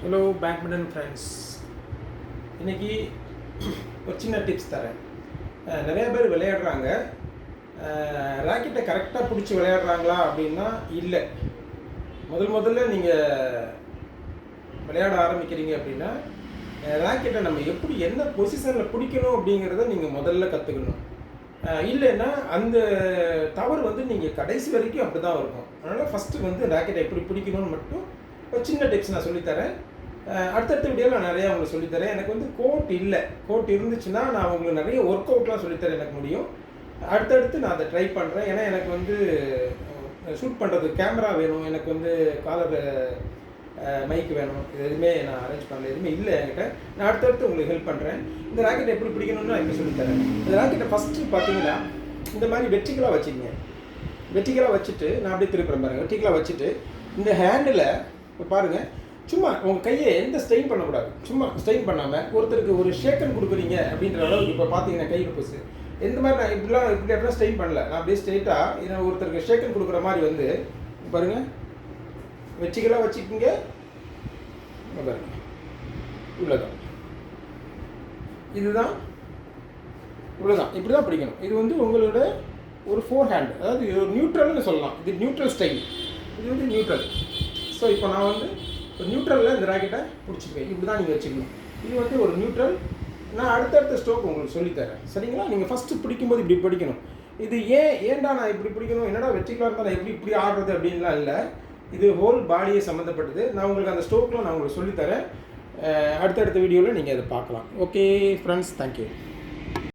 Hello badminton friends, இன்றைக்கி ஒரு சின்ன டிப்ஸ் தரேன். நிறைய பேர் விளையாடுறாங்க. ராக்கெட்டை கரெக்டாக பிடிச்சி விளையாடுறாங்களா அப்படின்னா இல்லை. முதல்ல நீங்கள் விளையாட ஆரம்பிக்கிறீங்க அப்படின்னா ராக்கெட்டை நம்ம எப்படி என்ன பொசிஷனில் பிடிக்கணும் அப்படிங்கிறத நீங்கள் முதல்ல கற்றுக்கணும். இல்லைன்னா அந்த தவறு நீங்கள் கடைசி வரைக்கும் அப்படி தான் இருக்கும். அதனால் ஃபஸ்ட்டு ராக்கெட்டை எப்படி பிடிக்கணும்னு மட்டும் ஒரு சின்ன டிப்ஸ் நான் சொல்லித்தரேன். அடுத்தடுத்த வீடியோவில் நான் நிறையா உங்களுக்கு சொல்லித்தரேன். எனக்கு கோட் இல்லை. கோட் இருந்துச்சுன்னா நான் உங்களுக்கு நிறைய ஒர்க் அவுட்லாம் சொல்லித்தரேன் எனக்கு முடியும். அடுத்தடுத்து நான் அதை ட்ரை பண்ணுறேன். ஏன்னா எனக்கு ஷூட் பண்ணுறதுக்கு கேமரா வேணும், எனக்கு காலர் மைக் வேணும். இது எதுவுமே நான் அரேஞ்ச் பண்ணல, எதுவுமே இல்லை என்கிட்ட. நான் அடுத்தடுத்து உங்களுக்கு ஹெல்ப் பண்ணுறேன். இந்த ராக்கெட்டை எப்படி பிடிக்கணும்னு நான் இப்போ சொல்லித்தரேன். இந்த ராக்கெட்டை ஃபஸ்ட்டு பார்த்தீங்கன்னா இந்த மாதிரி வெர்டிகலாக வச்சுக்கங்க. வெர்டிகலாக வச்சுட்டு நான் அப்படியே திருப்புறேன் பாருங்கள். வெர்டிகலாக வச்சுட்டு இந்த ஹேண்டில் இப்போ பாருங்கள், சும்மா உங்கள் கையை எந்த ஸ்ட்ரெயின் பண்ணக்கூடாது. சும்மா ஸ்ட்ரெயின் பண்ணாமல் ஒருத்தருக்கு ஒரு ஷேக்கன் கொடுக்குறீங்க அப்படின்ற அளவுக்கு இப்போ பார்த்தீங்கன்னா கை பஸ் எந்த மாதிரி நான் இப்படி ஸ்ட்ரெயின் பண்ணல. நான் அப்படியே ஸ்ட்ரெயிட்டாக ஒருத்தருக்கு ஷேக்கன் கொடுக்குற மாதிரி பாருங்கள், வெற்றிகளாக வச்சுக்கிங்க. பாருங்க, இவ்வளோதான், இதுதான், இவ்வளோதான். இப்படி தான் பிடிக்கணும். இது உங்களோட ஒரு ஃபோர் ஹேண்ட், அதாவது இது ஒரு நியூட்ரல்னு சொல்லலாம். இது நியூட்ரல் ஸ்டைல், இது நியூட்ரல். ஸோ இப்போ நான் ஒரு நியூட்ரலில் இந்த ராக்கெட்டை பிடிச்சிருக்கேன். இப்படி தான் நீங்கள் வச்சுக்கணும். இது ஒரு நியூட்ரல். நான் அடுத்தடுத்த ஸ்ட்ரோக் உங்களுக்கு சொல்லித்தரேன், சரிங்களா? நீங்கள் ஃபஸ்ட்டு பிடிக்கும்போது இப்படி பிடிக்கணும். இது ஏன்டா நான் இப்படி பிடிக்கணும், என்னடா வெற்றிகளாக இருந்தால் நான் இப்படி ஆடுறது அப்படின்லாம் இல்லை. இது ஹோல் பாடியை சம்மந்தப்பட்டது. நான் உங்களுக்கு அந்த ஸ்ட்ரோக்லாம் நான் உங்களுக்கு சொல்லித்தரேன். அடுத்தடுத்த வீடியோவில் நீங்கள் அதை பார்க்கலாம். Okay friends, thank you.